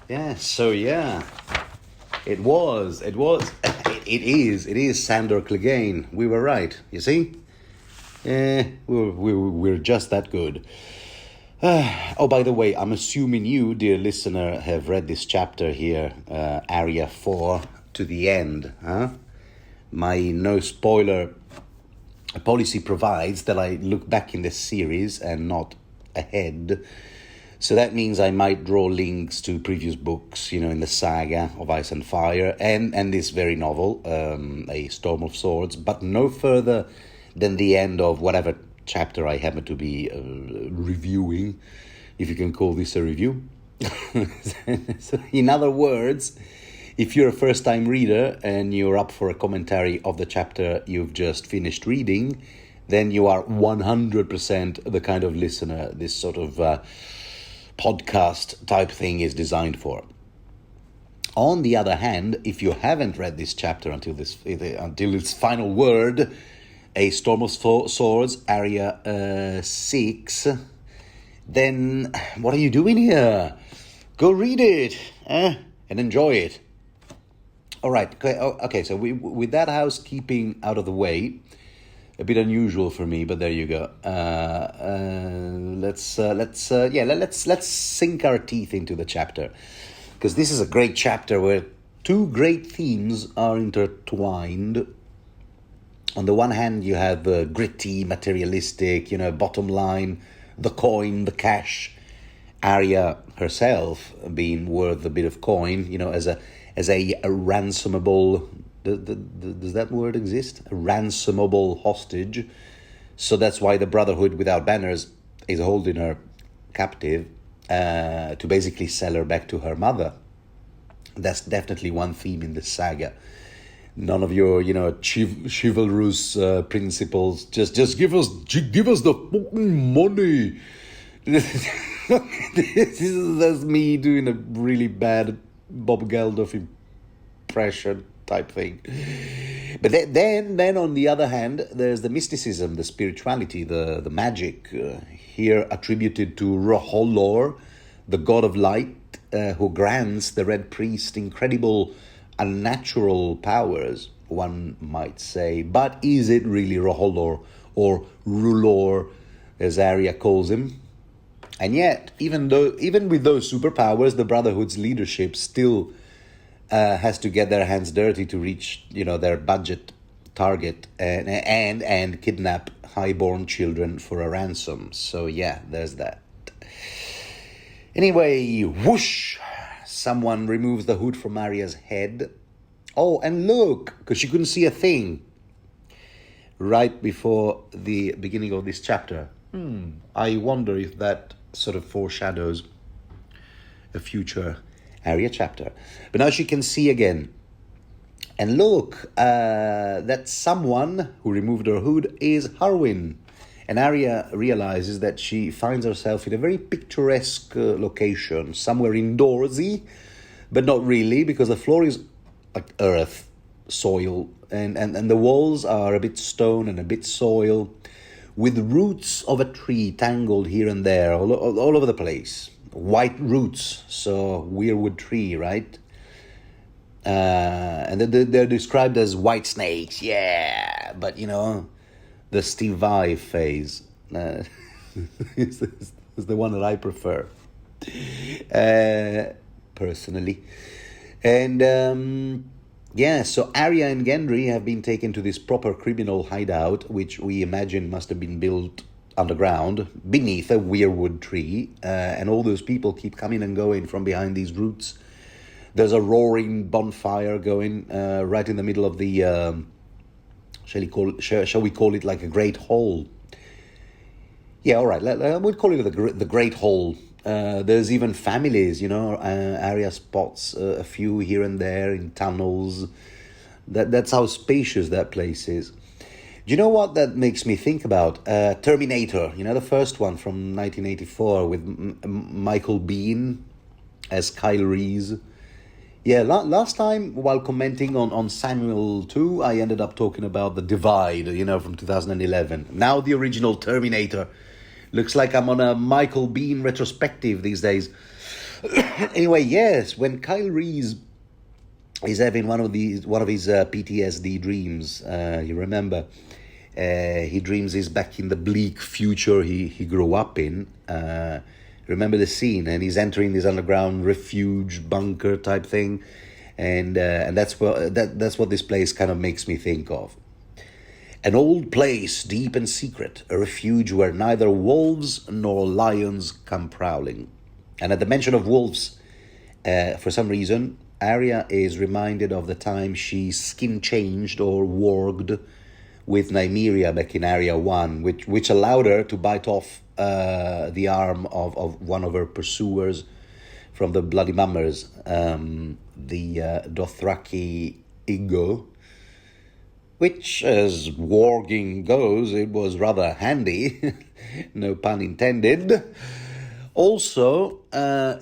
Yeah, so yeah, it is Sandor Clegane. We were right, you see? We're just that good. Oh, by the way, I'm assuming you, dear listener, have read this chapter here, Arya 4, to the end, huh? My no spoiler policy provides that I look back in this series and not ahead. So that means I might draw links to previous books, in the saga of Ice and Fire and this very novel, A Storm of Swords, but no further than the end of whatever chapter I happen to be reviewing, if you can call this a review. So in other words, if you're a first-time reader and you're up for a commentary of the chapter you've just finished reading, then you are 100% the kind of listener this sort of podcast type thing is designed for. On the other hand, if you haven't read this chapter until its final word, A Storm of Swords, Arya 6, then what are you doing here? Go read it and enjoy it. All right, okay. So with that housekeeping out of the way, a bit unusual for me, but there you go. Let's sink our teeth into the chapter, because this is a great chapter where two great themes are intertwined. On the one hand, you have the gritty, materialistic, bottom line, the coin, the cash. Arya herself being worth a bit of coin, as a ransomable. Does that word exist? A ransomable hostage. So that's why the Brotherhood without banners is holding her captive to basically sell her back to her mother. That's definitely one theme in this saga. None of your, chivalrous principles. Just give us the fucking money. That's me doing a really bad Bob Geldof impression type thing. But then on the other hand, there's the mysticism, the spirituality, the magic, here attributed to Roholor, the god of light, who grants the Red Priest incredible unnatural powers, one might say. But is it really Roholor, or Rulor, as Arya calls him? And yet, even with those superpowers, the Brotherhood's leadership still has to get their hands dirty to reach, their budget target and kidnap highborn children for a ransom. So yeah, there's that. Anyway, whoosh! Someone removes the hood from Arya's head. Oh, and look, because she couldn't see a thing right before the beginning of this chapter. I wonder if that sort of foreshadows a future Arya chapter. But now she can see again. And look, that someone who removed her hood is Harwin. And Arya realizes that she finds herself in a very picturesque location, somewhere indoorsy, but not really, because the floor is like earth, soil, and the walls are a bit stone and a bit soil, with roots of a tree tangled here and there, all over the place. White roots, so weirwood tree, right? And they're described as white snakes, yeah. But, the Steve Vai phase is the one that I prefer, personally. And, so Arya and Gendry have been taken to this proper criminal hideout, which we imagine must have been built underground, beneath a weirwood tree, and all those people keep coming and going from behind these roots. There's a roaring bonfire going right in the middle of the, shall we call it like a great hall? Yeah, all right, we'll call it the great hall. There's even families, Arya spots a few here and there in tunnels. That's how spacious that place is. Do you know what that makes me think about? Terminator, the first one from 1984 with Michael Biehn as Kyle Reese. Yeah, last time while commenting on Samuel 2, I ended up talking about The Divide, from 2011. Now the original Terminator. Looks like I'm on a Michael Biehn retrospective these days. Anyway, yes, when Kyle Reese is having one of his PTSD dreams, you remember, he dreams he's back in the bleak future he grew up in. Remember the scene, and he's entering this underground refuge bunker type thing, and that's what this place kind of makes me think of. An old place, deep and secret, a refuge where neither wolves nor lions come prowling. And at the mention of wolves, for some reason, Arya is reminded of the time she skin changed or warged with Nymeria back in Arya 1, which allowed her to bite off the arm of one of her pursuers from the Bloody Mummers, the Dothraki Iggo, which, as warging goes, it was rather handy, no pun intended. Also,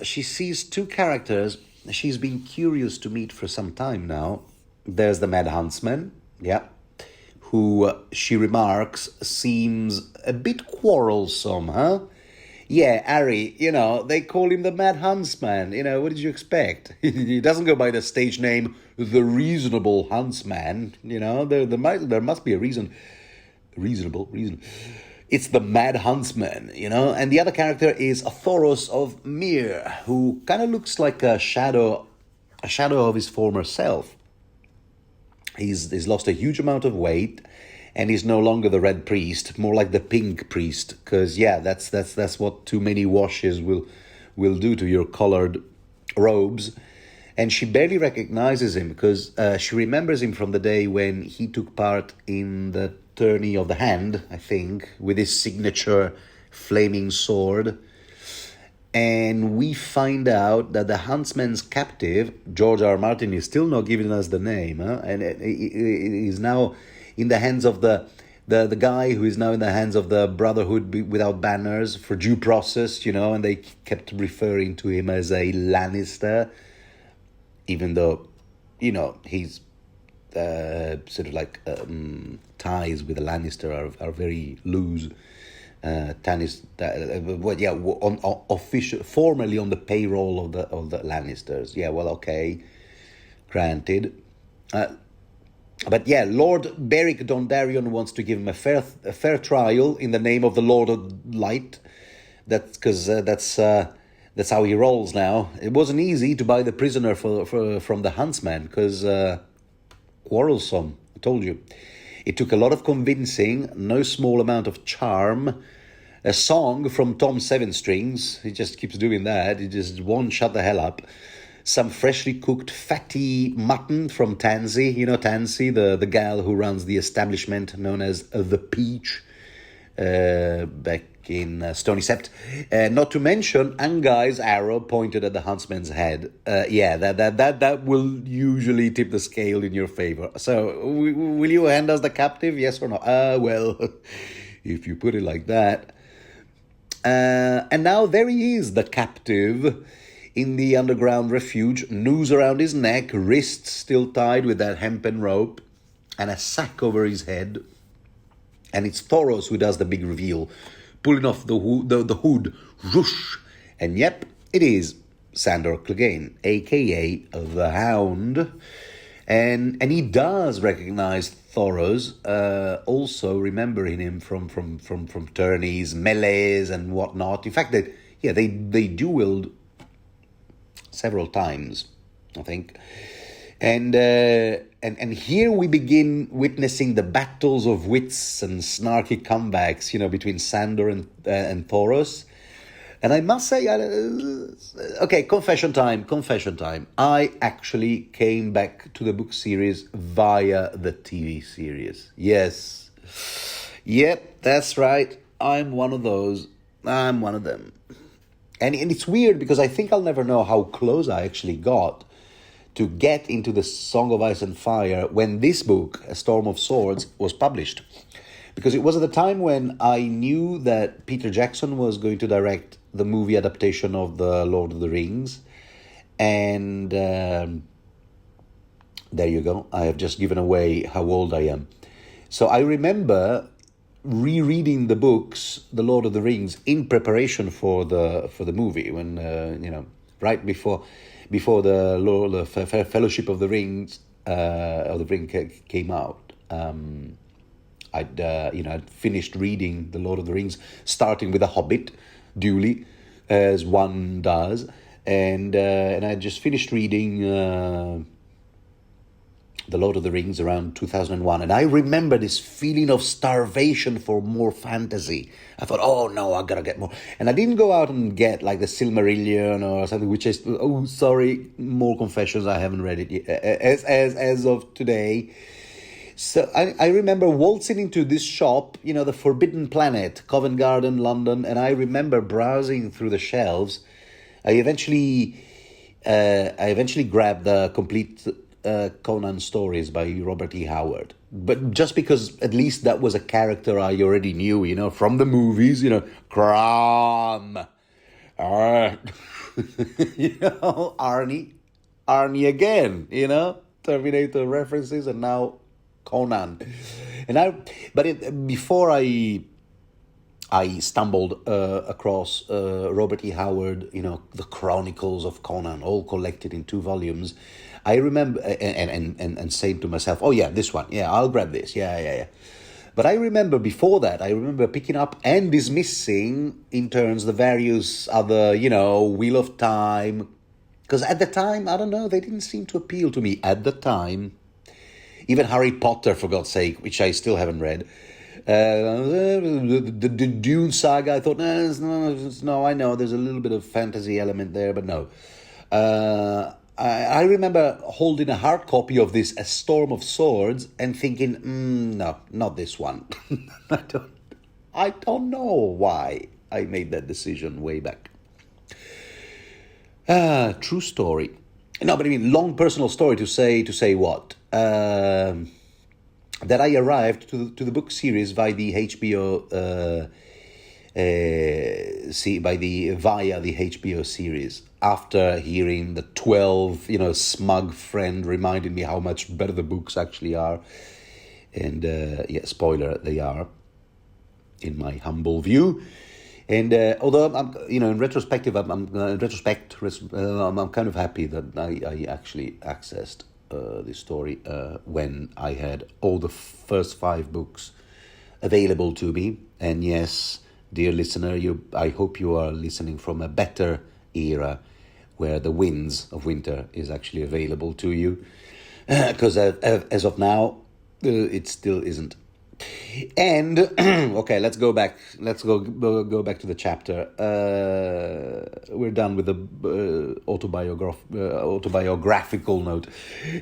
she sees two characters she's been curious to meet for some time now. There's the Mad Huntsman, yeah, who she remarks seems a bit quarrelsome, huh? Yeah, Harry, they call him the Mad Huntsman. What did you expect? He doesn't go by the stage name, the Reasonable Huntsman. There must be a reason. Reasonable reason. It's the Mad Huntsman, And the other character is Thoros of Myr, who kind of looks like a shadow of his former self. He's lost a huge amount of weight, and he's no longer the Red Priest, more like the Pink Priest. Because that's what too many washes will do to your colored robes. And she barely recognizes him because she remembers him from the day when he took part in the Tourney of the Hand, I think, with his signature flaming sword. And we find out that the Huntsman's captive, George R. R. Martin, is still not giving us the name, and he's now in the hands of the guy who is now in the hands of the Brotherhood Without Banners for due process, and they kept referring to him as a Lannister, even though, he's sort of like ties with the Lannister are very loose. Formally on the payroll of the Lannisters. Yeah, well, okay, granted. But yeah, Lord Beric Dondarrion wants to give him a fair trial in the name of the Lord of Light. That's because that's how he rolls now. It wasn't easy to buy the prisoner from the Huntsman because quarrelsome. I told you. It took a lot of convincing, no small amount of charm, a song from Tom Seven Strings. He just keeps doing that. He just won't shut the hell up. Some freshly cooked fatty mutton from Tansy. Tansy, the gal who runs the establishment known as The Peach back in Stony Sept. Not to mention Angai's arrow pointed at the huntsman's head. That will usually tip the scale in your favor. So, will you hand us the captive, yes or no? Well, if you put it like that. And now there he is, the captive, in the underground refuge, noose around his neck, wrists still tied with that hempen rope, and a sack over his head. And it's Thoros who does the big reveal, pulling off the hood, whoosh, and yep, it is Sandor Clegane, a.k.a. the Hound. And he does recognize Thoros, also remembering him from tourneys, melees, and whatnot. In fact, they dueled several times, I think. And here we begin witnessing the battles of wits and snarky comebacks, between Sandor and Thoros. And I must say, okay, confession time. I actually came back to the book series via the TV series. Yes. Yep, that's right. I'm one of those. I'm one of them. And it's weird because I think I'll never know how close I actually got to get into the Song of Ice and Fire when this book, A Storm of Swords, was published. Because it was at the time when I knew that Peter Jackson was going to direct the movie adaptation of The Lord of the Rings. And there you go. I have just given away how old I am. So I remember rereading the books, The Lord of the Rings, in preparation for the movie. When, right before the Fellowship of the Rings or the Ring came out. I'd finished reading The Lord of the Rings, starting with The Hobbit, duly, as one does, and I just finished reading The Lord of the Rings around 2001, and I remember this feeling of starvation for more fantasy. I thought, oh no, I gotta get more, and I didn't go out and get like the Silmarillion or something, which is, oh sorry, more confessions, I haven't read it yet, as of today. So I remember waltzing into this shop, the Forbidden Planet, Covent Garden, London, and I remember browsing through the shelves. I eventually grabbed the complete Conan stories by Robert E. Howard, but just because at least that was a character I already knew, from the movies, Crom, Arnie again, Terminator references, and now Conan, before I stumbled across Robert E. Howard, the Chronicles of Conan, all collected in 2 volumes. I remember and saying to myself, oh yeah, this one, yeah, I'll grab this, yeah. But I remember before that, picking up and dismissing in turns the various other, Wheel of Time, because at the time, I don't know, they didn't seem to appeal to me at the time. Even Harry Potter, for God's sake, which I still haven't read. The Dune saga, I thought, no, I know there's a little bit of fantasy element there, but no. I remember holding a hard copy of this, A Storm of Swords, and thinking, no, not this one. I don't know why I made that decision way back. True story. No, but I mean, long personal story to say what? That I arrived to the book series via the HBO via the HBO series after hearing the 12 smug friend reminded me how much better the books actually are, and spoiler, they are, in my humble view. And although I'm in retrospective, I'm kind of happy that I actually accessed this story when I had all the first 5 books available to me. And yes, dear listener, I hope you are listening from a better era where The Winds of Winter is actually available to you, because as of now, it still isn't. And okay, let's go back to the chapter. We're done with the autobiographical note.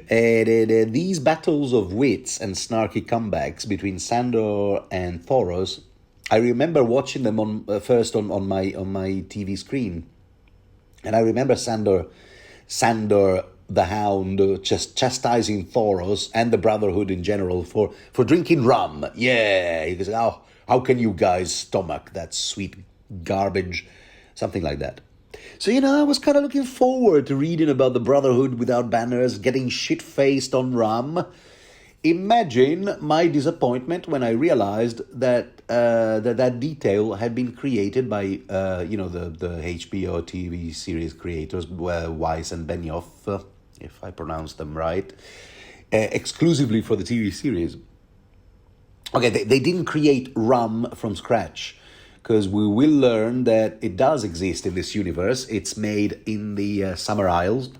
And these battles of wits and snarky comebacks between Sandor and Thoros, I remember watching them first on my TV screen, and I remember Sandor the Hound just chastising Thoros and the Brotherhood in general for drinking rum. Yeah, he goes, how can you guys stomach that sweet garbage? Something like that. So, I was kind of looking forward to reading about the Brotherhood without banners getting shit-faced on rum. Imagine my disappointment when I realized that that detail had been created by the HBO TV series creators, Weiss and Benioff, if I pronounce them right, exclusively for the TV series. Okay, they didn't create rum from scratch, because we will learn that it does exist in this universe. It's made in the Summer Isles.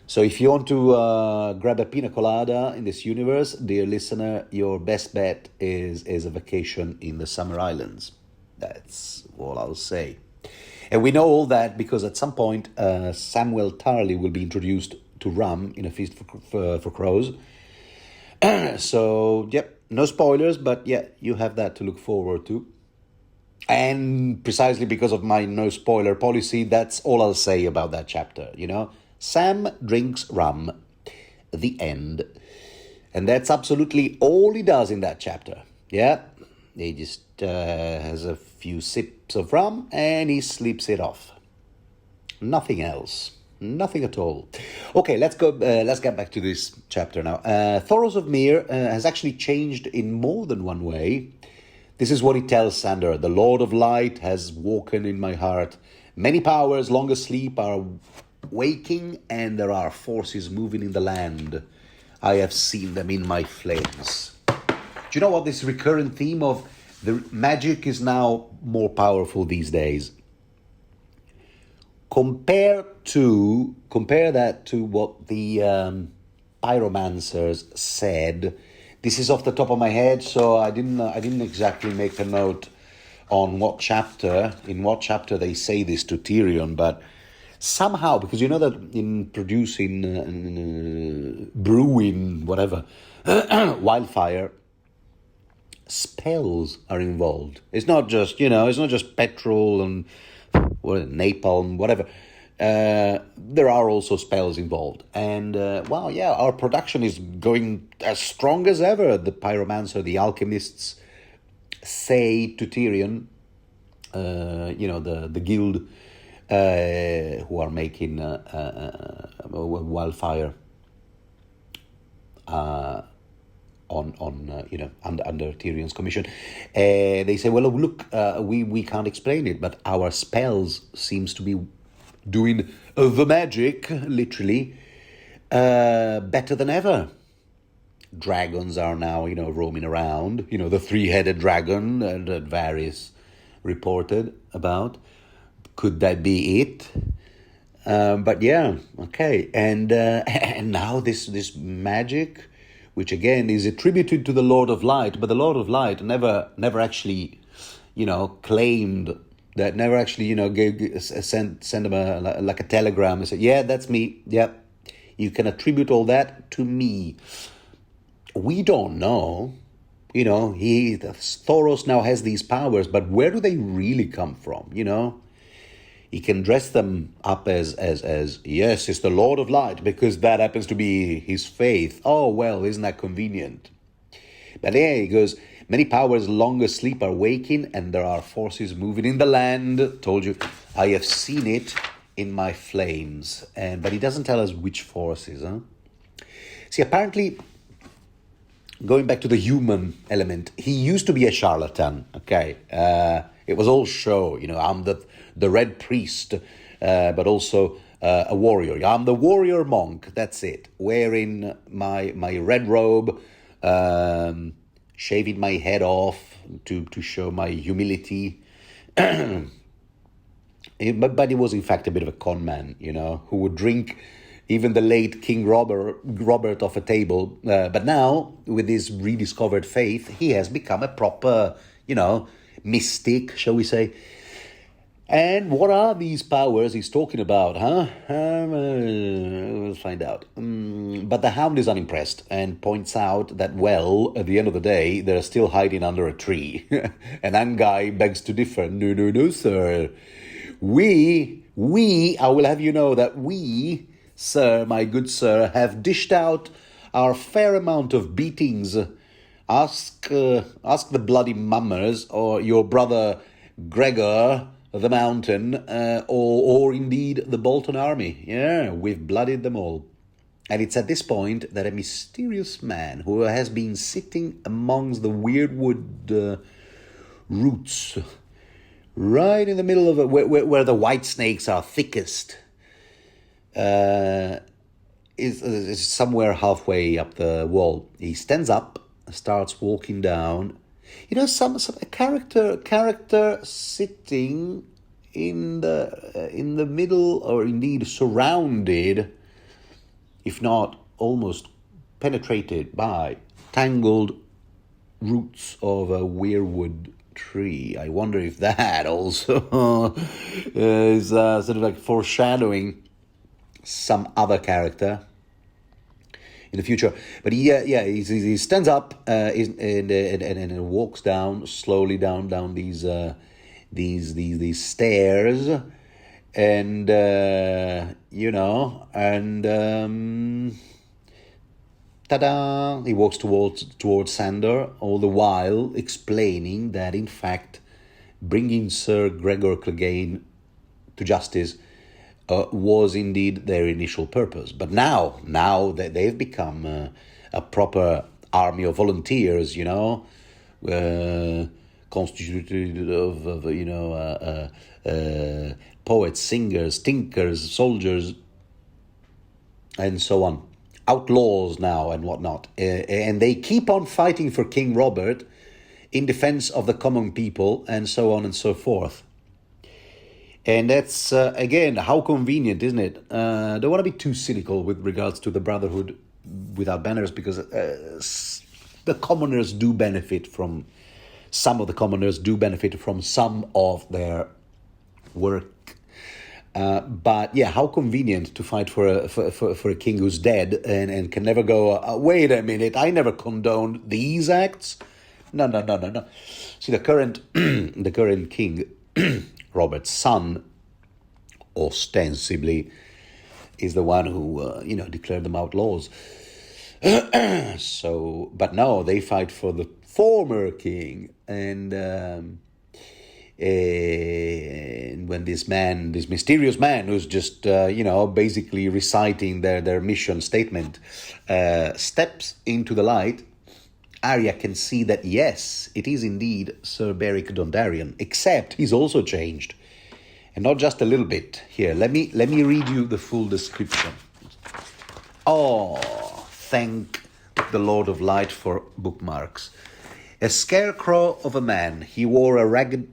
So if you want to grab a pina colada in this universe, dear listener, your best bet is a vacation in the Summer Islands. That's all I'll say. And we know all that because at some point Samuel Tarly will be introduced to rum in A Feast for Crows. So, yep, no spoilers, but yeah, you have that to look forward to. And precisely because of my no spoiler policy, that's all I'll say about that chapter, Sam drinks rum. The end. And that's absolutely all he does in that chapter. Yeah, he just has a few sips of rum and he sleeps it off. Nothing else. Nothing at all. Okay, let's go. Let's get back to this chapter now. Thoros of Myr has actually changed in more than one way. This is what he tells Sandor. The Lord of Light has woken in my heart. Many powers long asleep are waking, and there are forces moving in the land. I have seen them in my flames. Do you know what? This recurrent theme of the magic is now more powerful these days. Compare that to what the pyromancers said. This is off the top of my head, so I didn't exactly make a note on in what chapter they say this to Tyrion, but somehow, because you know that in producing, brewing, whatever, wildfire, spells are involved. It's not just petrol and napalm, whatever. There are also spells involved. And, our production is going as strong as ever. The pyromancer, the alchemists say to Tyrion, the guild who are making wildfire under Tyrion's commission. They say, well, look, we can't explain it, but our spells seems to be doing the magic, literally, better than ever. Dragons are now, roaming around. The three-headed dragon that Varys reported about. Could that be it? But yeah, okay. And now this magic, which again is attributed to the Lord of Light, but the Lord of Light never actually, claimed that, never actually, sent him like a telegram and said, yeah, that's me. Yeah, you can attribute all that to me. We don't know. Thoros now has these powers, but where do they really come from? He can dress them up as yes, it's the Lord of Light, because that happens to be his faith. Oh, well, isn't that convenient? But yeah, he goes, many powers long asleep are waking, and there are forces moving in the land. Told you, I have seen it in my flames. But he doesn't tell us which forces, huh? See, apparently, going back to the human element, he used to be a charlatan, okay? It was all show, I'm the Red Priest, but also a warrior. I'm the warrior monk, that's it. Wearing my red robe, shaving my head off to show my humility. But he was in fact a bit of a con man, who would drink even the late King Robert off a table. But now, with his rediscovered faith, he has become a proper, mystic, shall we say. And what are these powers he's talking about, huh? We'll find out. But the Hound is unimpressed and points out that, well, at the end of the day, they're still hiding under a tree. And Anguy begs to differ. No, sir. I will have you know that we, sir, my good sir, have dished out our fair amount of beatings. Ask the bloody mummers, or your brother Gregor the Mountain, or indeed the Bolton army. Yeah, we've bloodied them all. And it's at this point that a mysterious man who has been sitting amongst the weirdwood roots, right in the middle of where the white snakes are thickest, is somewhere halfway up the wall. He stands up, starts walking down. A character sitting in the middle, or indeed surrounded, if not almost penetrated by tangled roots of a weirwood tree. I wonder if that also is sort of like foreshadowing some other character in the future. But he stands up and walks slowly down these stairs, and ta-da! He walks towards Sandor, all the while explaining that in fact bringing Sir Gregor Clegane to justice was indeed their initial purpose. But now that they've become a proper army of volunteers, constituted of poets, singers, tinkers, soldiers, and so on. Outlaws now and whatnot. And they keep on fighting for King Robert in defense of the common people, and so on and so forth. And that's, again, how convenient, isn't it? Don't want to be too cynical with regards to the Brotherhood without banners, because the commoners do benefit from, some of the commoners do benefit from some of their work. But yeah, how convenient to fight for a king who's dead and can never go, wait a minute, I never condoned these acts. No. See, the current king, Robert's son, ostensibly, is the one who, declared them outlaws. So, but no, they fight for the former king. And when this mysterious man who's just, basically reciting their mission statement, steps into the light, Arya can see that, yes, it is indeed Sir Beric Dondarrion, except he's also changed. And not just a little bit. Here, let me read you the full description. Oh, thank the Lord of Light for bookmarks. A scarecrow of a man, he wore a ragged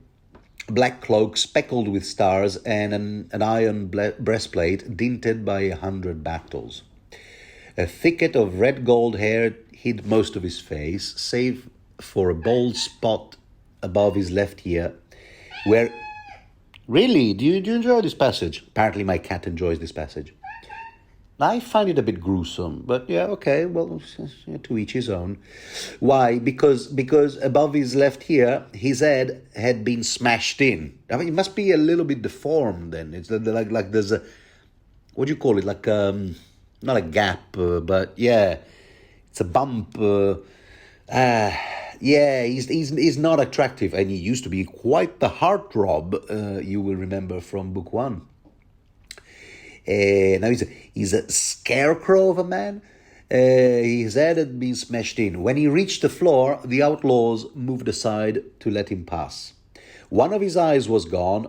black cloak speckled with stars and an iron breastplate dinted by 100 battles. A thicket of red gold hair hid most of his face, save for a bald spot above his left ear, where... Really? Do you enjoy this passage? Apparently my cat enjoys this passage. I find it a bit gruesome, but yeah, okay, well, to each his own. Why? Because above his left ear, his head had been smashed in. I mean, it must be a little bit deformed then. It's like there's a... What do you call it? Like, not a gap, but yeah... It's a bump. He's not attractive, and he used to be quite the heartthrob. You will remember from book 1. Now he's a scarecrow of a man. His head had been smashed in. When he reached the floor, the outlaws moved aside to let him pass. One of his eyes was gone.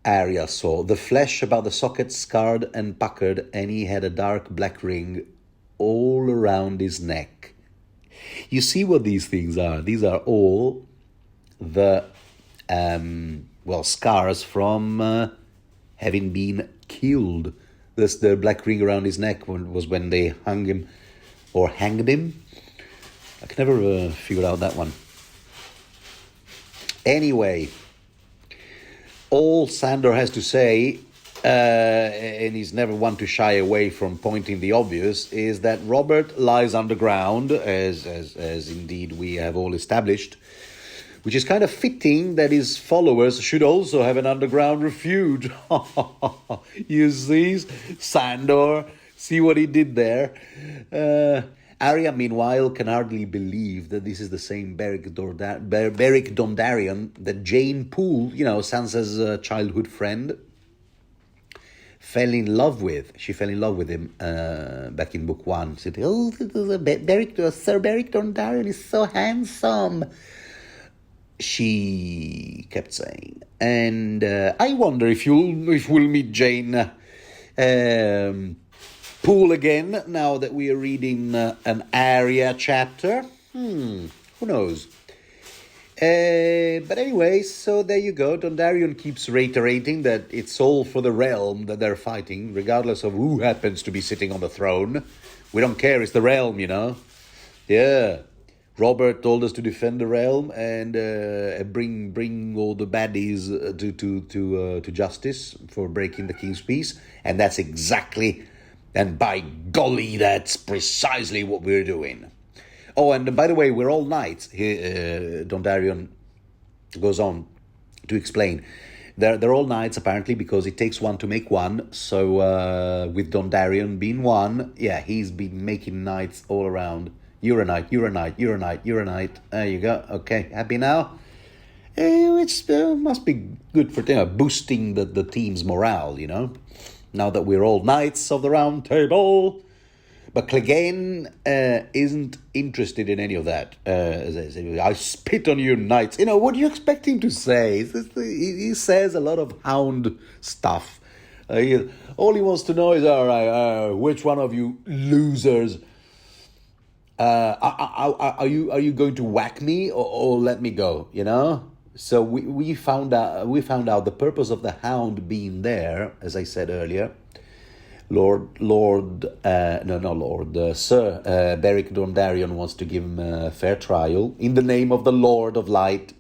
Arya saw the flesh about the socket scarred and puckered, and he had a dark black ring all around his neck. You see what these things are? These are all the, scars from having been killed. The black ring around his neck was when they hung him, or hanged him. I can never figure out that one. Anyway, all Sandor has to say, and he's never one to shy away from pointing the obvious, is that Robert lies underground, as indeed we have all established, which is kind of fitting that his followers should also have an underground refuge. You see, Sandor, see what he did there? Arya, meanwhile, can hardly believe that this is the same Beric Dondarrion that Jane Poole, Sansa's childhood friend, fell in love with. She fell in love with him back in book 1. She said, Sir Beric Dondarrion is so handsome. She kept saying. And I wonder if we'll meet Jane Poole again now that we are reading an Arya chapter. Who knows? But anyway, so there you go. Dondarrion keeps reiterating that it's all for the realm that they're fighting, regardless of who happens to be sitting on the throne. We don't care, it's the realm, Yeah. Robert told us to defend the realm and bring all the baddies to justice for breaking the king's peace. And that's exactly, and by golly, that's precisely what we're doing. Oh, and by the way, we're all knights. Dondarrion goes on to explain. They're all knights, apparently, because it takes one to make one. So with Dondarrion being one, yeah, he's been making knights all around. You're a knight, you're a knight, you're a knight, you're a knight. There you go. Okay, happy now? Which must be good for boosting the team's morale, now that we're all knights of the round table. But Clegane isn't interested in any of that. I spit on you, knights. What do you expect him to say? He says a lot of hound stuff All he wants to know is, all right, which one of you losers are you going to whack me or let me go? You know. So we found out the purpose of the hound being there, as I said earlier. Sir Beric Dondarrion wants to give him a fair trial in the name of the Lord of Light,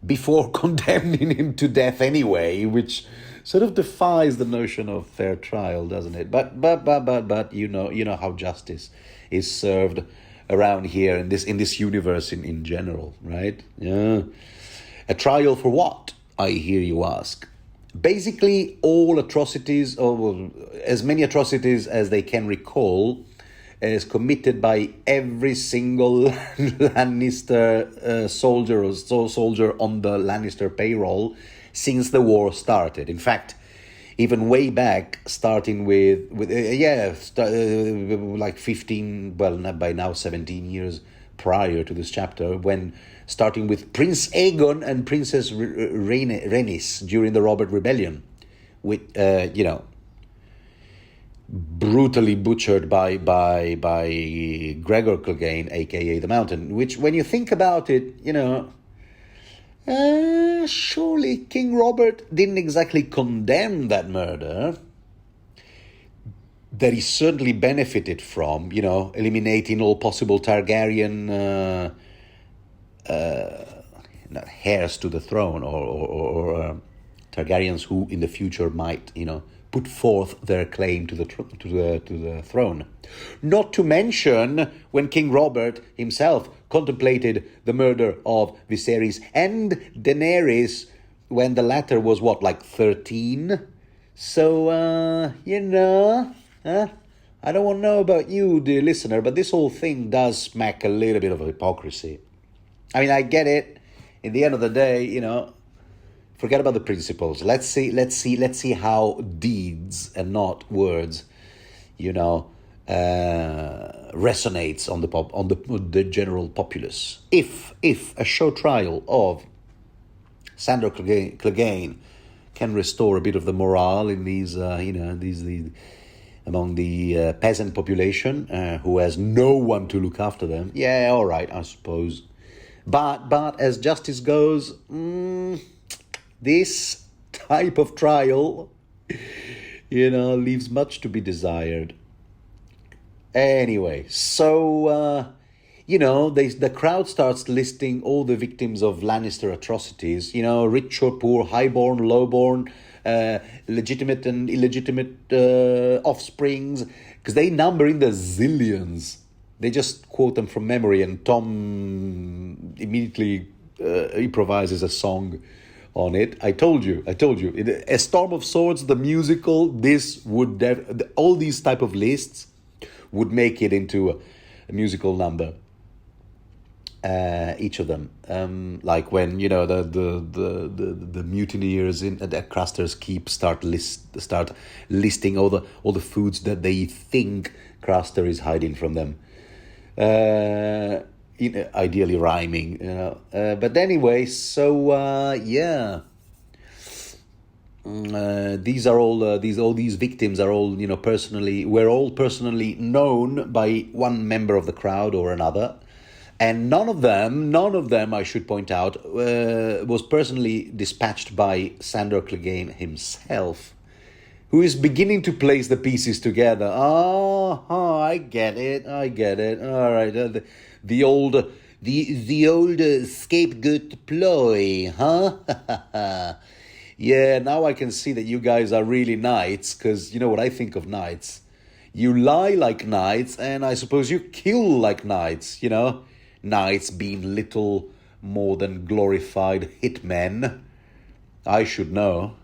before condemning him to death anyway, which sort of defies the notion of fair trial, doesn't it? But you know how justice is served around here in this universe in general, right? Yeah. A trial for what, I hear you ask? Basically, all atrocities, or as many atrocities as they can recall, is committed by every single Lannister soldier on the Lannister payroll since the war started. In fact, even way back, starting with like 15, well, not by now 17 years prior to this chapter, when starting with Prince Aegon and Princess Rhaenys during the Robert Rebellion, with brutally butchered by Gregor Clegane, aka the Mountain. Which, when you think about it, surely King Robert didn't exactly condemn that murder. That he certainly benefited from, eliminating all possible Targaryen not heirs to the throne, or Targaryens who in the future might, put forth their claim to the throne. Not to mention when King Robert himself contemplated the murder of Viserys and Daenerys when the latter was, 13? So, I don't want to know about you, dear listener, but this whole thing does smack a little bit of hypocrisy. I mean, I get it. In the end of the day, forget about the principles. Let's see how deeds and not words, resonates on the general populace. If a show trial of Sandor Clegane can restore a bit of the morale in these among the peasant population who has no one to look after them, yeah, all right, I suppose. But as justice goes, this type of trial, leaves much to be desired. Anyway, so, the crowd starts listing all the victims of Lannister atrocities, rich or poor, highborn, lowborn, legitimate and illegitimate offsprings, because they number in the zillions. They just quote them from memory, and Tom immediately improvises a song on it. I told you. A Storm of Swords, the musical, this would all these type of lists would make it into a musical number. Each of them, like when the mutineers at Craster's Keep start listing all the foods that they think Craster is hiding from them. Ideally rhyming, but anyway, so these are all these victims are all were all personally known by one member of the crowd or another, and none of them I should point out was personally dispatched by Sandor Clegane himself, who is beginning to place the pieces together. Oh, I get it. All right, the old scapegoat ploy, huh? Yeah, now I can see that you guys are really knights, because you know what I think of knights. You lie like knights, and I suppose you kill like knights, Knights being little more than glorified hitmen. I should know.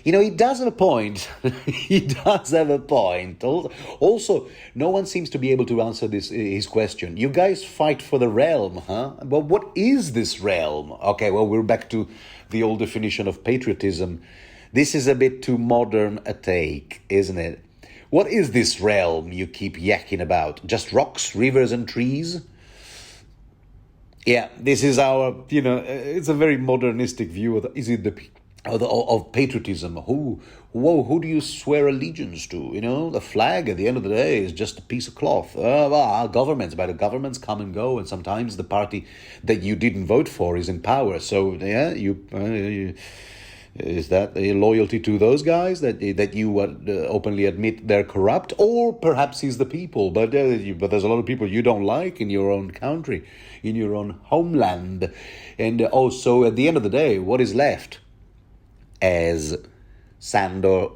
He does have a point. He does have a point. Also, no one seems to be able to answer his question. You guys fight for the realm, huh? But what is this realm? Okay, well, we're back to the old definition of patriotism. This is a bit too modern a take, isn't it? What is this realm you keep yakking about? Just rocks, rivers, and trees? Yeah, this is our, it's a very modernistic view of is it of patriotism. Who do you swear allegiance to? You know, the flag at the end of the day is just a piece of cloth. Governments, but the governments come and go, and sometimes the party that you didn't vote for is in power. So yeah, is that a loyalty to those guys that you openly admit they're corrupt, or perhaps is the people? But there's a lot of people you don't like in your own country, in your own homeland, and also at the end of the day, what is left? As Sandor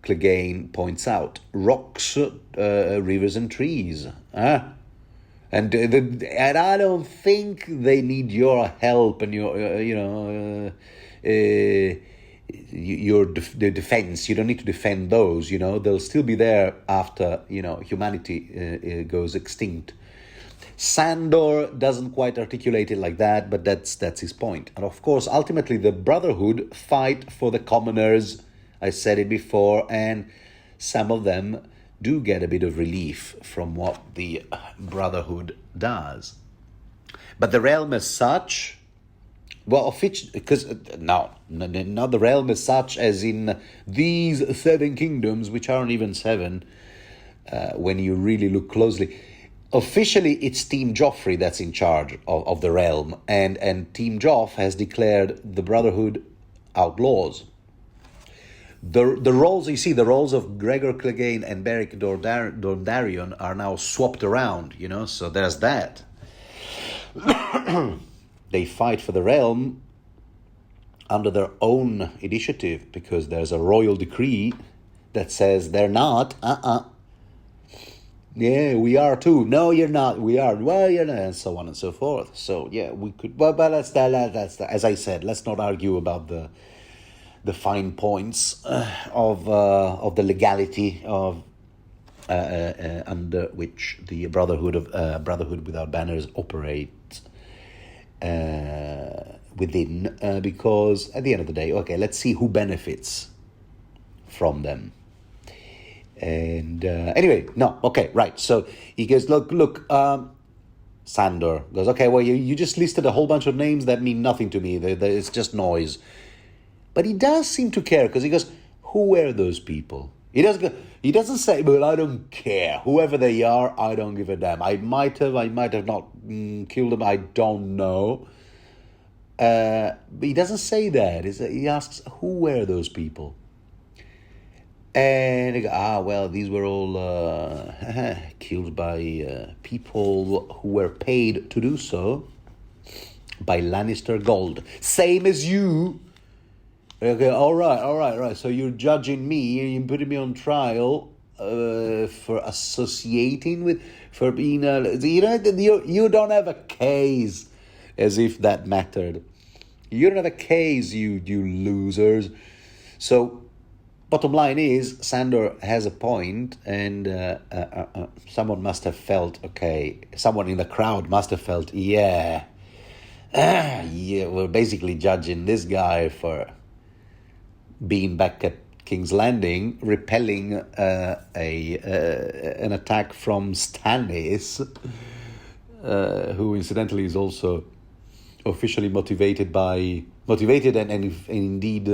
Clegane points out, rocks, rivers, and trees. And I don't think they need your help and your the defense. You don't need to defend those. They'll still be there after humanity goes extinct. Sandor doesn't quite articulate it like that, but that's his point. And of course, ultimately, the Brotherhood fight for the commoners. I said it before, and some of them do get a bit of relief from what the Brotherhood does. But the realm as such, because not the realm as such as in these 7 kingdoms, which aren't even 7, when you really look closely. Officially, it's Team Joffrey that's in charge of the realm, and Team Joff has declared the Brotherhood outlaws. The roles, you see, the roles of Gregor Clegane and Beric Dondarrion are now swapped around, so there's that. They fight for the realm under their own initiative, because there's a royal decree that says they're not, yeah, we are too. No, you're not. We are. Well, you're not, and so on and so forth. So yeah, we could. But that's as I said. Let's not argue about the fine points of the legality of under which the Brotherhood without banners operates within. Because at the end of the day, okay, let's see who benefits from them. And anyway, no, okay, right. So he goes, look, Sandor goes, okay, well, you just listed a whole bunch of names that mean nothing to me. It's just noise. But he does seem to care, because he goes, who were those people? He doesn't say, well, I don't care. Whoever they are, I don't give a damn. I might have not killed them. I don't know. But he doesn't say that. He asks, who were those people? And they go, well, these were all killed by people who were paid to do so by Lannister gold. Same as you. Okay, all right. So you're judging me, and you're putting me on trial for associating with, for being you don't have a case, as if that mattered. You don't have a case, you losers. So, bottom line is, Sandor has a point, and someone must have felt, someone in the crowd must have felt, yeah, we're basically judging this guy for being back at King's Landing, repelling an attack from Stannis, who incidentally is also officially motivated and indeed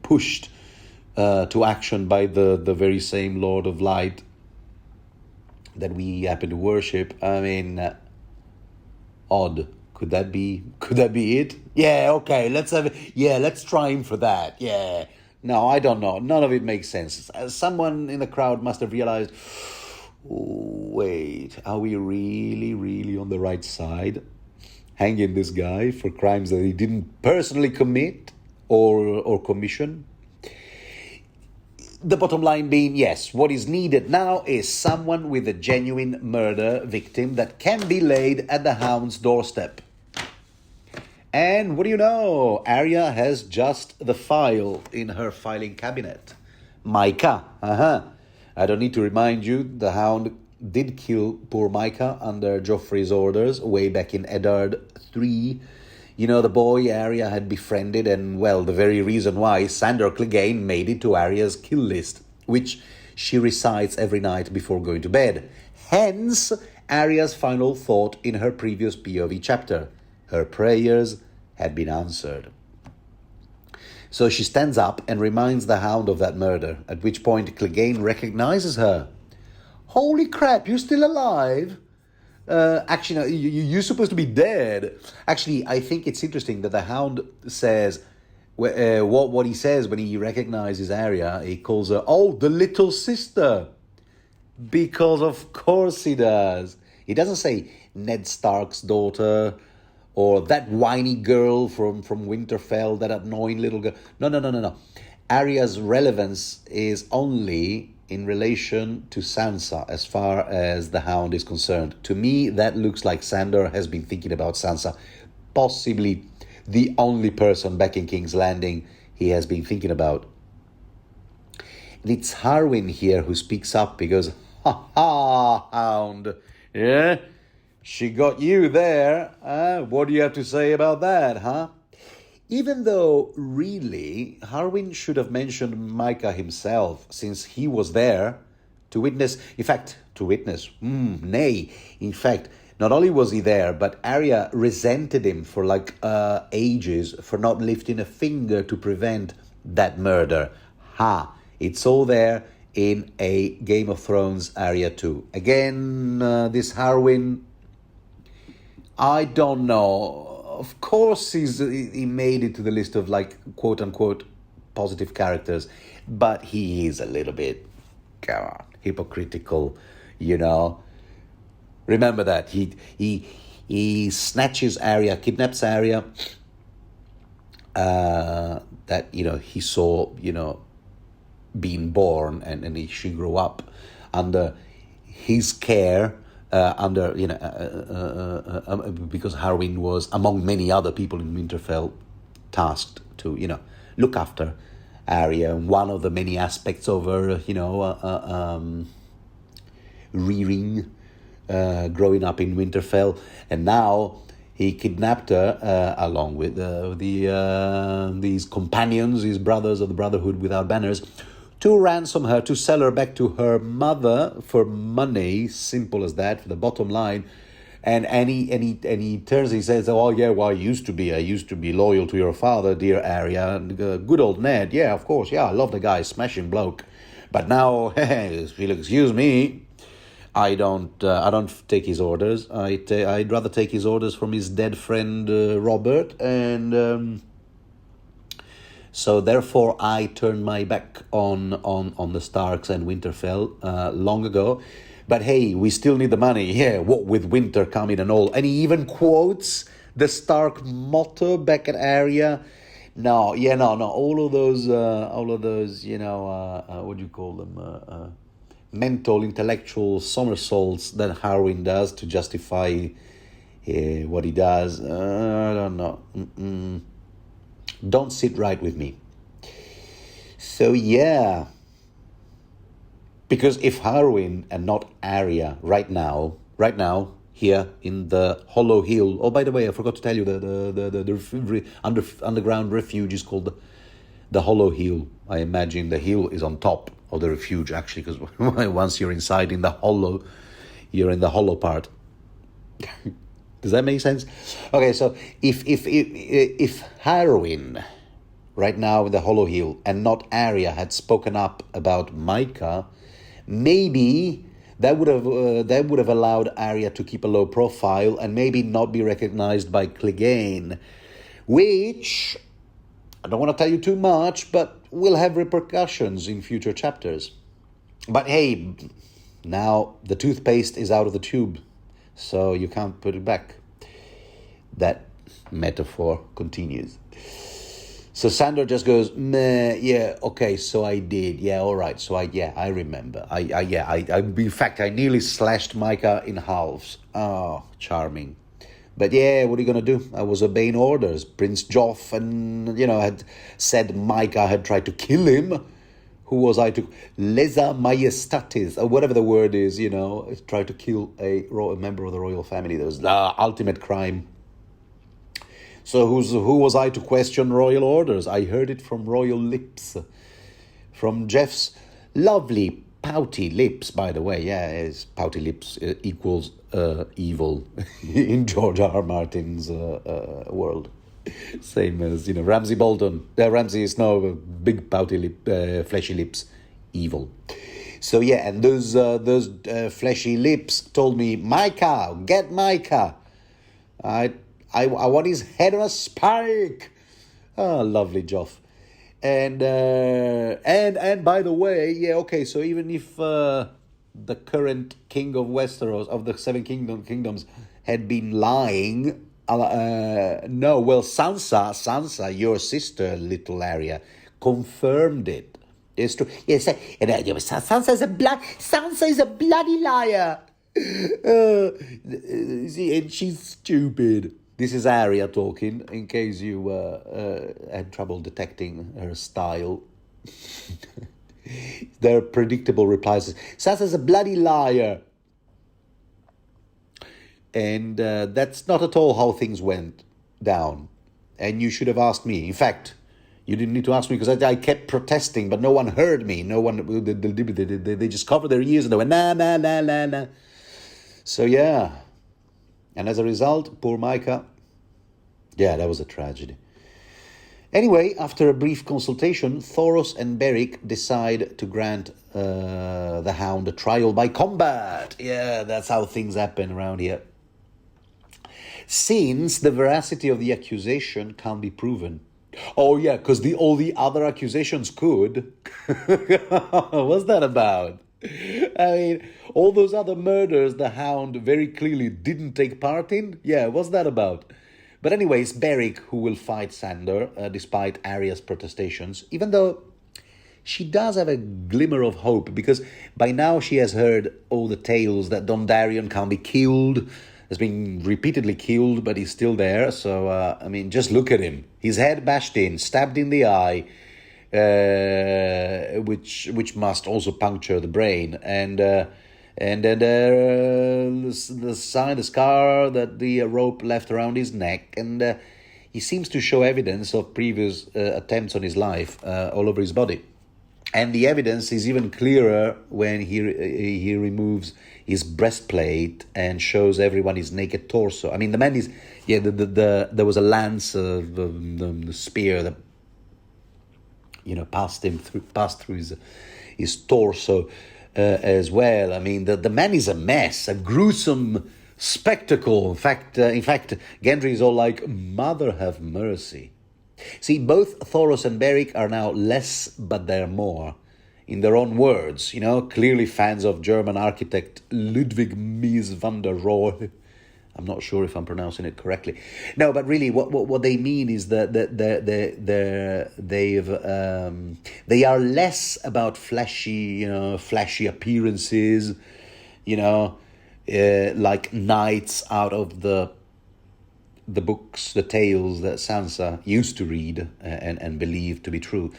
pushed to action by the very same Lord of Light that we happen to worship. I mean, odd. Could that be it? Yeah, okay, let's try him for that. Yeah. No, I don't know. None of it makes sense. Someone in the crowd must have realized, wait, are we really, really on the right side? Hanging this guy for crimes that he didn't personally commit or commission? The bottom line being, yes, what is needed now is someone with a genuine murder victim that can be laid at the Hound's doorstep. And what do you know? Arya has just the file in her filing cabinet. Micah. I don't need to remind you, the Hound did kill poor Micah under Joffrey's orders way back in Eddard 3. You know, the boy Arya had befriended, and, well, the very reason why Sandor Clegane made it to Arya's kill list, which she recites every night before going to bed. Hence, Arya's final thought in her previous POV chapter. Her prayers had been answered. So she stands up and reminds the Hound of that murder, at which point Clegane recognizes her. Holy crap, you're still alive? Actually, no, you're supposed to be dead. Actually, I think it's interesting that the Hound says, what he says when he recognizes Arya, he calls her, oh, the little sister. Because of course he does. He doesn't say Ned Stark's daughter or that whiny girl from Winterfell, that annoying little girl. No. Arya's relevance is only in relation to Sansa as far as the Hound is concerned. To me, that looks like Sandor has been thinking about Sansa. Possibly the only person back in King's Landing he has been thinking about. And it's Harwin here who speaks up because, ha ha, Hound, yeah? She got you there. What do you have to say about that, huh? Even though, really, Harwin should have mentioned Micah himself, since he was there to witness, nay, in fact, not only was he there, but Arya resented him for ages for not lifting a finger to prevent that murder. It's all there in a Game of Thrones Arya 2. Again, this Harwin, I don't know. Of course, he made it to the list of quote unquote positive characters, but he is a little bit, come on, hypocritical, Remember that he snatches Arya, kidnaps Arya. That he saw being born and she grew up under his care. Because Harwin was, among many other people in Winterfell, tasked to, look after Arya. And one of the many aspects of her, rearing, growing up in Winterfell. And now he kidnapped her along with these companions, these brothers of the Brotherhood Without Banners, to ransom her, to sell her back to her mother for money, simple as that, for the bottom line. And he turns, he says, oh yeah, well, I used to be loyal to your father, dear Arya, and good old Ned, yeah, of course, yeah, I love the guy, smashing bloke. But now, if you'll excuse me, I don't take his orders. I'd rather take his orders from his dead friend Robert, and so therefore I turned my back on the Starks and Winterfell long ago. But hey, we still need the money. Yeah, what with winter coming and all. And he even quotes the Stark motto back at Arya. No. All of those, what do you call them? Mental, intellectual somersaults that Harwin does to justify what he does. I don't know. Don't sit right with me. So yeah, because if Harwin and not Arya right now, here in the Hollow Hill. Oh, by the way, I forgot to tell you the underground refuge is called the Hollow Hill. I imagine the hill is on top of the refuge, actually, because once you're inside in the hollow, you're in the hollow part. Does that make sense? Okay, so if Harwin right now in the Hollow Hill and not Arya had spoken up about Micah, maybe that would have allowed Arya to keep a low profile and maybe not be recognized by Clegane, which I don't want to tell you too much, but will have repercussions in future chapters. But hey, now the toothpaste is out of the tube, so you can't put it back. That metaphor continues. So Sandor just goes, meh, yeah, okay, so I did. Yeah, all right. So I remember. In fact, I nearly slashed Micah in halves. Oh, charming. But yeah, what are you going to do? I was obeying orders. Prince Joff had said Micah had tried to kill him. Who was I to... Lesa Majestatis, or whatever the word is, tried to kill a member of the royal family. That was the ultimate crime. So who was I to question royal orders? I heard it from royal lips. From Jeff's lovely pouty lips, by the way. Yeah, his pouty lips equals evil in George R. R. Martin's world. Same as, Ramsay Bolton. Ramsay is now big pouty fleshy lips, evil. So yeah, and those fleshy lips told me, Micah, get Micah. I want his head on a spike. Oh, lovely Joff. And by the way, yeah, okay. So even if the current king of Westeros, of the Seven Kingdoms, had been lying, no. Well, Sansa, your sister, little Arya, confirmed it. It's true. Yes, Sansa is a bloody liar. And she's stupid. This is Arya talking, in case you had trouble detecting her style. Their predictable replies. Sansa's a bloody liar. And that's not at all how things went down. And you should have asked me. In fact, you didn't need to ask me because I kept protesting, but no one heard me. No one, they just covered their ears and they went, nah, nah, nah, nah, nah. So yeah. And as a result, poor Micah, yeah, that was a tragedy. Anyway, after a brief consultation, Thoros and Beric decide to grant the Hound a trial by combat. Yeah, that's how things happen around here. Since the veracity of the accusation can't be proven. Oh yeah, because all the other accusations could. What's that about? I mean, all those other murders the Hound very clearly didn't take part in. Yeah, what's that about? But anyways, Beric, who will fight Sandor, despite Arya's protestations, even though she does have a glimmer of hope, because by now she has heard all the tales that Dondarrion can't be killed, has been repeatedly killed, but he's still there. So, I mean, just look at him. His head bashed in, stabbed in the eye, which must also puncture the brain, and then the scar that the rope left around his neck, and he seems to show evidence of previous attempts on his life all over his body. And the evidence is even clearer when he removes his breastplate and shows everyone his naked torso. I mean, the man is, yeah, there was a lance of the spear that, passed through his torso as well. I mean, the man is a mess, a gruesome spectacle. In fact, Gendry is all like, "Mother have mercy." See, both Thoros and Beric are now less, but they're more. In their own words, clearly fans of German architect Ludwig Mies van der Rohe. I'm not sure if I'm pronouncing it correctly. No, but really, what they mean is that they are less about flashy appearances, like knights out of the books, the tales that Sansa used to read and believe to be true,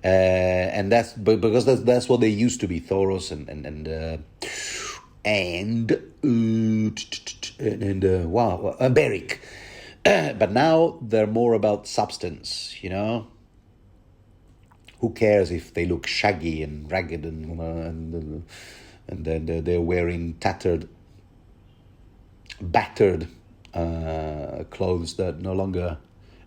and that's because that's what they used to be, Thoros and Beric, but now they're more about substance. Who cares if they look shaggy and ragged and then they're wearing tattered, battered clothes that no longer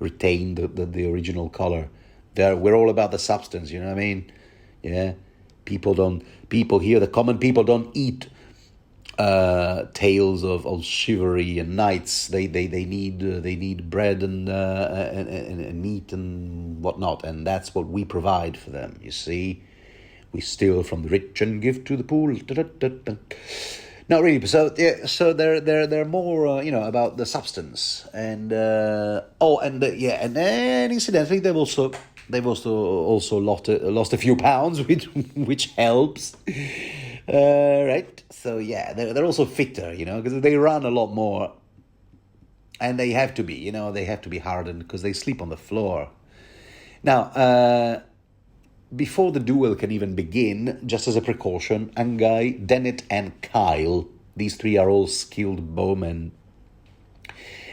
retain the original color. We're all about the substance, you know what I mean? Yeah, people here, the common people don't eat tales of chivalry and knights. They need bread and meat and whatnot, and that's what we provide for them. You see, we steal from the rich and give to the poor. Not really. So they're more about the substance, and and incidentally they've also lost a few pounds, which helps. Right. So yeah, they're also fitter, because they run a lot more, and they have to be, they have to be hardened because they sleep on the floor. Now, before the duel can even begin, just as a precaution, Angai, Dennett, and Kyle, these three are all skilled bowmen.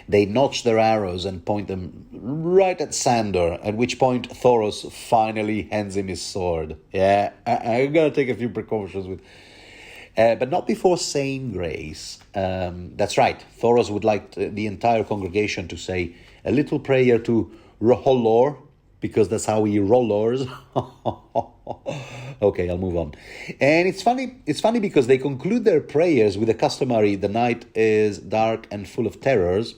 They notch their arrows and point them right at Sandor, at which point Thoros finally hands him his sword. Yeah, I'm going to take a few precautions with... but not before saying grace. That's right, Thoros would like the entire congregation to say a little prayer to Roholor, because that's how he rollers. Okay, I'll move on. And it's funny because they conclude their prayers with the customary, the night is dark and full of terrors.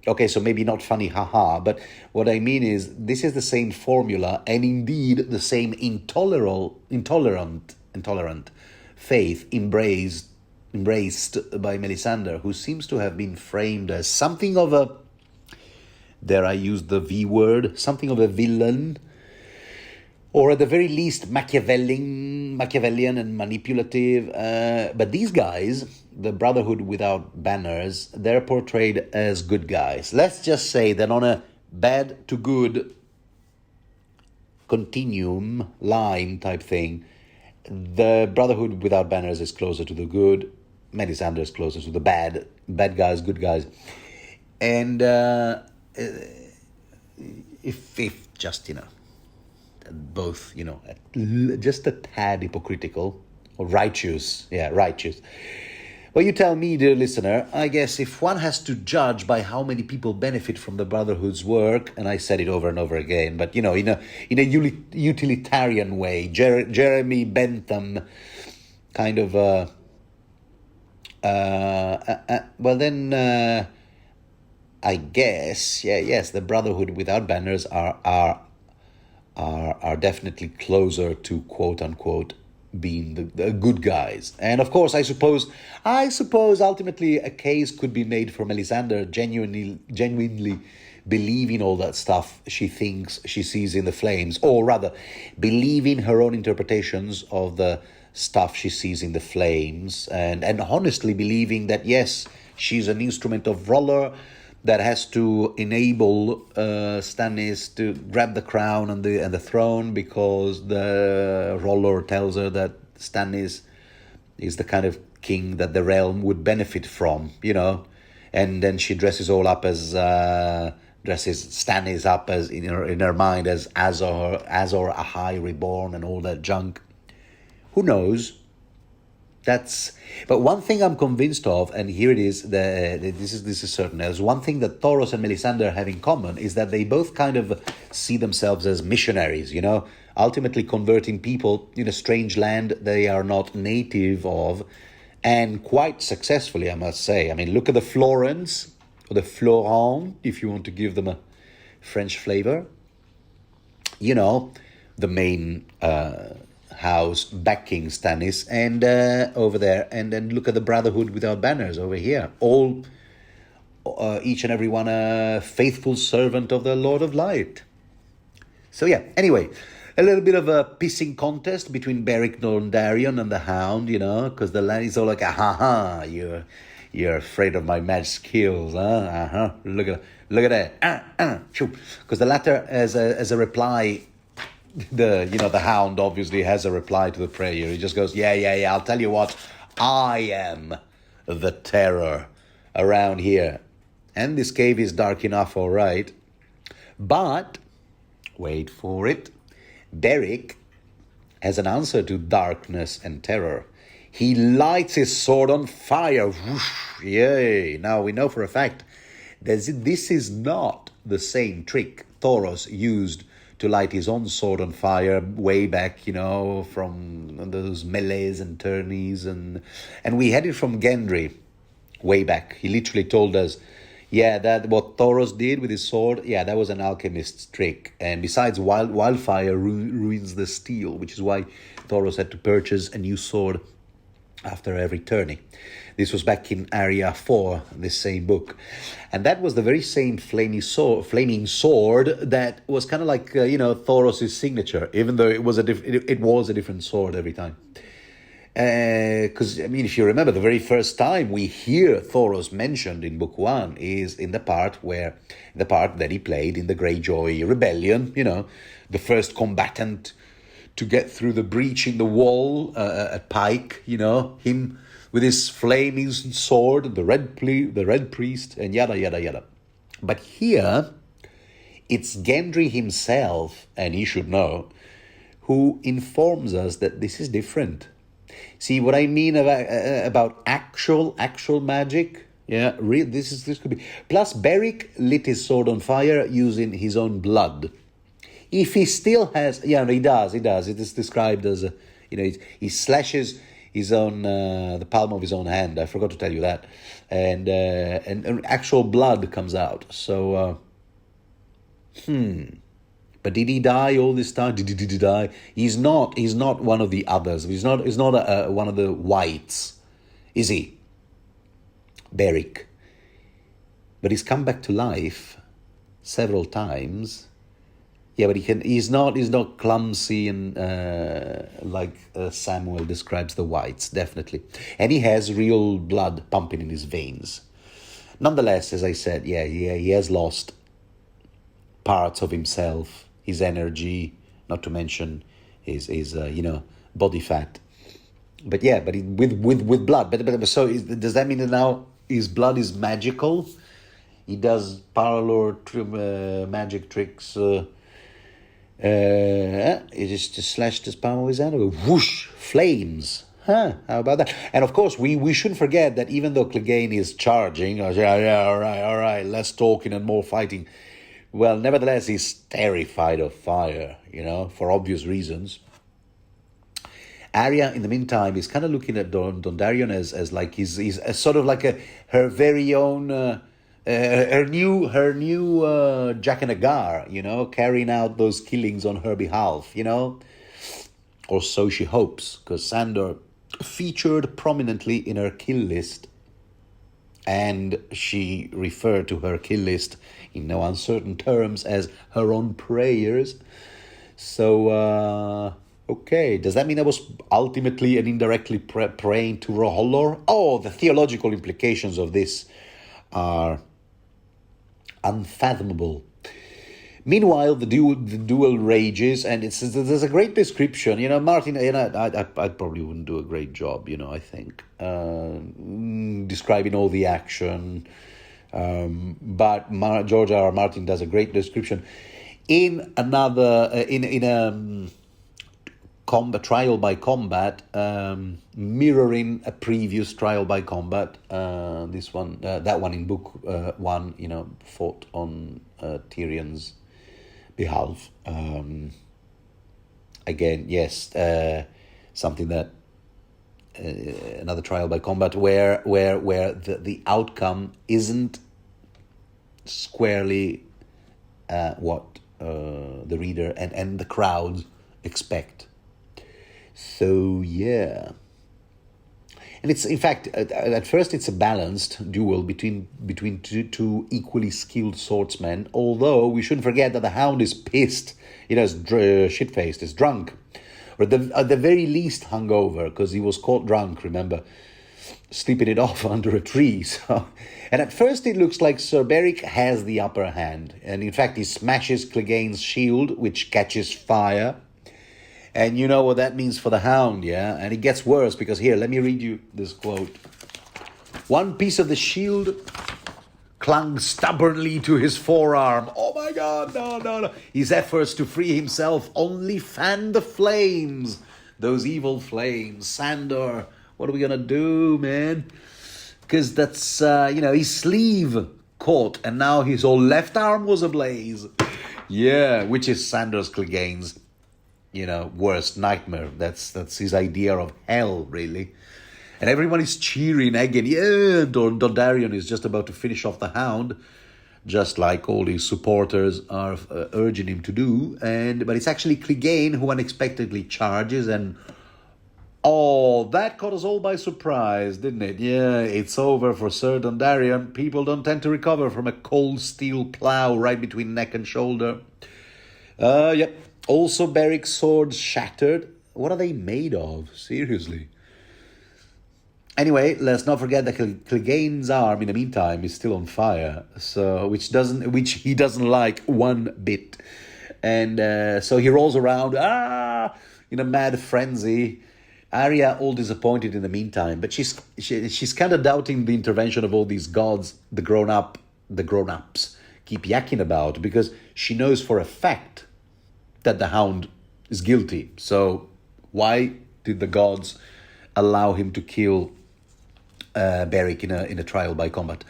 Okay, so maybe not funny, haha, but what I mean is this is the same formula and indeed the same intolerant faith embraced by Melisandre, who seems to have been framed as something of a, dare I use the V word, something of a villain, or at the very least Machiavellian and manipulative. But these guys, the Brotherhood without banners, they're portrayed as good guys. Let's just say that on a bad to good continuum line type thing, the Brotherhood without banners is closer to the good, Melisandre is closer to the bad guys, good guys. And if just, both, just a tad hypocritical or righteous. Yeah, righteous. Well, you tell me, dear listener, I guess if one has to judge by how many people benefit from the Brotherhood's work, and I said it over and over again, but, in a utilitarian way, Jeremy Bentham kind of, well then, I guess, yes, the Brotherhood without banners are definitely closer to quote unquote being the good guys. And of course, I suppose ultimately a case could be made for Melisandre genuinely believing all that stuff she thinks she sees in the flames, or rather believing her own interpretations of the stuff she sees in the flames, and honestly believing that yes, she's an instrument of Roller that has to enable Stannis to grab the crown and the throne, because the Roller tells her that Stannis is the kind of king that the realm would benefit from, and then she dresses Stannis up as in her mind as Azor Ahai reborn and all that junk. Who knows? But one thing I'm convinced of, and here it is, this is certain. There's one thing that Thoros and Melisandre have in common, is that they both kind of see themselves as missionaries, ultimately converting people in a strange land they are not native of, and quite successfully, I must say. I mean, look at the Florents, or the Florent, if you want to give them a French flavor. The main house backing Stannis, and over there, and then look at the Brotherhood without banners over here. All, each and every one a faithful servant of the Lord of Light. So yeah, anyway, a little bit of a pissing contest between Beric Dondarrion and the Hound, because the lad is all like, you're afraid of my magic skills, huh? Look at that, because the latter, as a reply, the Hound obviously has a reply to the prayer. He just goes, yeah, I'll tell you what, I am the terror around here. And this cave is dark enough, all right. But, wait for it, Beric has an answer to darkness and terror. He lights his sword on fire. Whoosh, yay. Now, we know for a fact that this is not the same trick Thoros used to light his own sword on fire way back, from those melees and tourneys. And we had it from Gendry way back. He literally told us, that what Thoros did with his sword, that was an alchemist's trick. And besides, wildfire ruins the steel, which is why Thoros had to purchase a new sword after every tourney. This was back in Arya IV, this same book. And that was the very same flaming sword that was kind of like, Thoros' signature, even though it was a different sword every time. Because, if you remember, the very first time we hear Thoros mentioned in Book 1 is in the part that he played in the Greyjoy Rebellion, the first combatant to get through the breach in the wall at Pike, him with his flaming sword, the red priest, and yada, yada, yada. But here, it's Gendry himself, and he should know, who informs us that this is different. See, what I mean about actual magic, Yeah, this could be. Plus, Beric lit his sword on fire using his own blood. If he still has, yeah, no, he does. It is described as, he slashes his own, the palm of his own hand. I forgot to tell you that, and actual blood comes out. So, but did he die all this time? Did he die? He's not. He's not one of the others. He's not. One of the whites, is he? Beric. But he's come back to life several times. Yeah, but he's not clumsy and like Samuel describes the whites, definitely. And he has real blood pumping in his veins. Nonetheless, as I said, yeah, he has lost parts of himself, his energy, not to mention his body fat. But yeah, with blood. But so does that mean that now his blood is magical? He does parlor magic tricks. He just slashed his palm of his hand with whoosh, flames. Huh, how about that? And of course, we shouldn't forget that even though Clegane is charging, all right, less talking and more fighting, well, nevertheless, he's terrified of fire, for obvious reasons. Arya, in the meantime, is kind of looking at Dondarrion as like he's sort of like her very own, her new Jack and Agar, carrying out those killings on her behalf, or so she hopes, because Sandor featured prominently in her kill list, and she referred to her kill list in no uncertain terms as her own prayers. So. Okay, does that mean I was ultimately and indirectly praying to Roholor? Oh, the theological implications of this are unfathomable. Meanwhile, the duel rages, and there's a great description. Martin, I probably wouldn't do a great job, I think, describing all the action. But George R. R. Martin does a great description in another trial by combat, mirroring a previous trial by combat. This one, that one in book 1, fought on Tyrion's behalf. Again, yes, something that another trial by combat where the outcome isn't squarely what the reader and the crowd expect. So yeah, and it's in fact at first it's a balanced duel between two equally skilled swordsmen. Although we shouldn't forget that the Hound is pissed, is shit-faced, is drunk, or at the very least hungover, because he was caught drunk. Remember, sleeping it off under a tree. So, and at first it looks like Sir Beric has the upper hand, and in fact he smashes Clegane's shield, which catches fire. And you know what that means for the Hound, yeah? And it gets worse, because here, let me read you this quote. One piece of the shield clung stubbornly to his forearm. Oh my God, no. His efforts to free himself only fanned the flames. Those evil flames. Sandor, what are we going to do, man? Because that's, his sleeve caught, and now his whole left arm was ablaze. Yeah, which is Sandor's Clegane's worst nightmare. That's his idea of hell, really. And everyone is cheering again. Yeah, Dondarrion is just about to finish off the Hound, just like all his supporters are urging him to do. But it's actually Clegane who unexpectedly charges, and that caught us all by surprise, didn't it? Yeah, it's over for Sir Dondarrion. People don't tend to recover from a cold steel plow right between neck and shoulder. Yep. Also, Beric's sword shattered. What are they made of? Seriously. Anyway, let's not forget that Clegane's arm, in the meantime, is still on fire. So, which he doesn't like one bit. And so he rolls around, in a mad frenzy. Arya, all disappointed in the meantime, but she's kind of doubting the intervention of all these gods, the grown-ups keep yakking about, because she knows for a fact that the Hound is guilty. So why did the gods allow him to kill Beric in a trial by combat,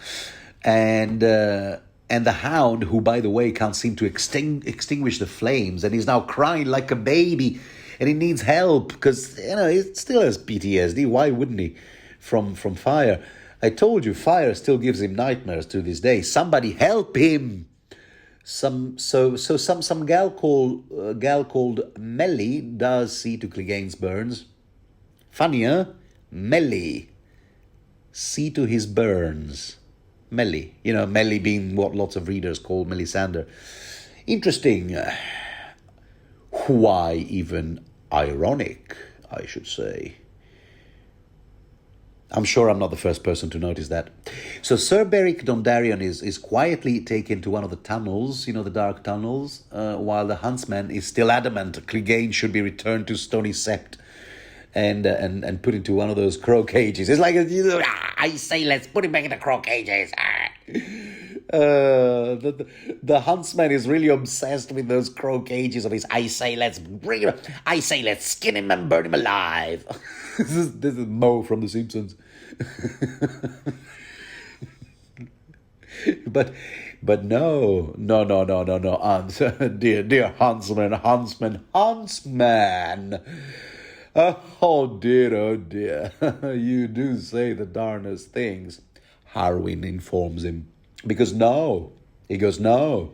and the Hound, who by the way can't seem to extinguish the flames, and he's now crying like a baby, and he needs help because he still has PTSD. Why wouldn't he? From fire. I told you, fire still gives him nightmares to this day. Somebody help him! Some gal called Melly does see to Clegane's burns. Funny, huh? Melly. See to his burns. Melly. Melly being what lots of readers call Melisandre. Interesting. Why even ironic, I should say. I'm sure I'm not the first person to notice that. So Sir Beric Dondarrion is quietly taken to one of the tunnels, the dark tunnels, while the huntsman is still adamant Clegane should be returned to Stony Sept and put into one of those crow cages. It's like, I say, let's put him back in the crow cages. The huntsman is really obsessed with those crow cages of his. I say, let's bring him. I say, let's skin him and burn him alive. This is Mo from The Simpsons. but no. Dear huntsman. Oh dear. You do say the darnest things. Harwin informs him. Because he goes, no.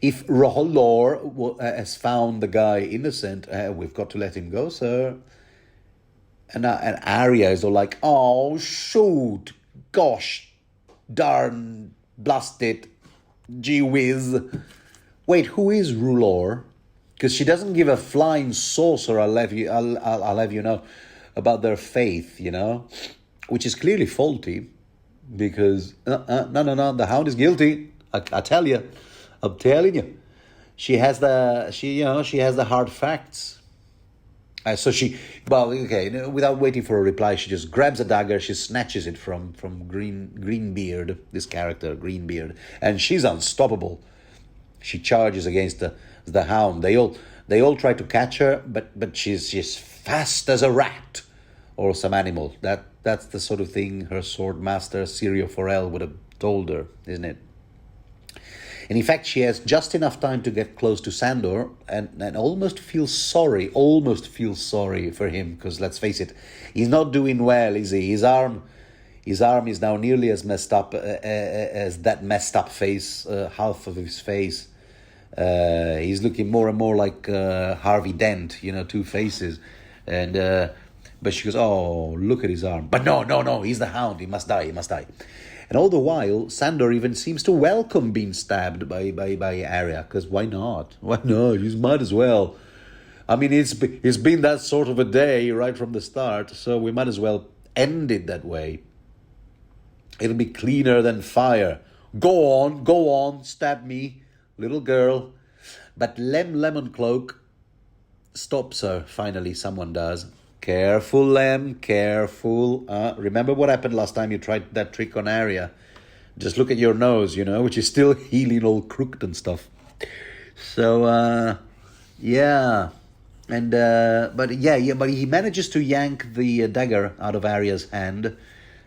If Rohalor has found the guy innocent, we've got to let him go, sir. And Arya is all like, oh, shoot, gosh, darn, blast it, gee whiz. Wait, who is R'hllor? Because she doesn't give a flying saucer, I'll have you know, about their faith, which is clearly faulty. Because no, the Hound is guilty. I tell you, I'm telling you, she has the hard facts. Without waiting for a reply, she just grabs a dagger. She snatches it from Greenbeard, this character Greenbeard, and she's unstoppable. She charges against the Hound. They all try to catch her, but she's fast as a rat or some animal. That's the sort of thing her sword master, Syrio Forel, would have told her, isn't it? And in fact, she has just enough time to get close to Sandor and almost feels sorry for him, because let's face it, he's not doing well, is he? His arm is now nearly as messed up as that messed up face, half of his face. He's looking more and more like Harvey Dent, two faces. And but she goes, oh, look at his arm. But no, he's the Hound. He must die. And all the while, Sandor even seems to welcome being stabbed by Arya, because why not? You might as well. I mean, it's been that sort of a day right from the start, so we might as well end it that way. It'll be cleaner than fire. Go on, stab me, little girl. But Lemoncloak stops her, finally, someone does. Careful, Lem, careful. Remember what happened last time you tried that trick on Arya? Just look at your nose, which is still healing all crooked and stuff. So, yeah. And, but he manages to yank the dagger out of Arya's hand.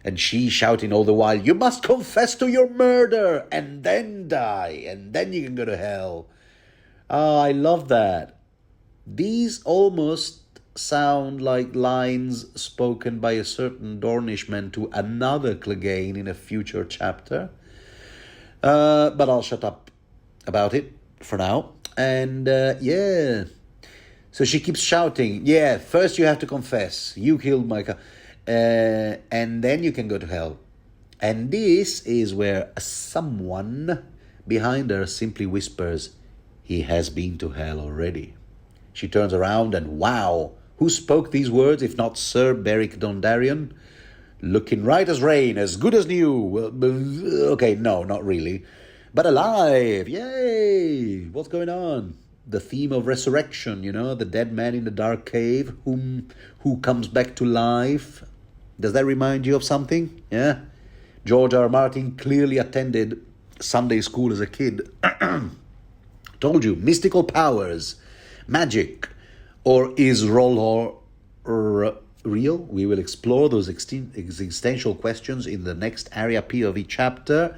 And she shouting all the while, you must confess to your murder and then die. And then you can go to hell. Oh, I love that. These almost sound like lines spoken by a certain Dornishman to another Clegane in a future chapter. But I'll shut up about it for now. And so she keeps shouting, first you have to confess. You killed Micah. And then you can go to hell. And this is where someone behind her simply whispers, he has been to hell already. She turns around and wow, who spoke these words if not Sir Beric Dondarrion? Looking right as rain, as good as new. Well, okay, no, not really. But alive, yay! What's going on? The theme of resurrection, the dead man in the dark cave who comes back to life. Does that remind you of something? Yeah? George R. Martin clearly attended Sunday school as a kid. Told you, mystical powers, magic. Or is R'hllor real. We will explore those existential questions in the next Arya POV chapter,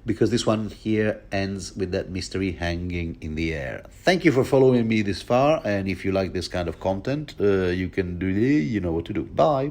because this one here ends with that mystery hanging in the air. Thank you for following me this far, and if you like this kind of content, you can do, you know what to do. Bye.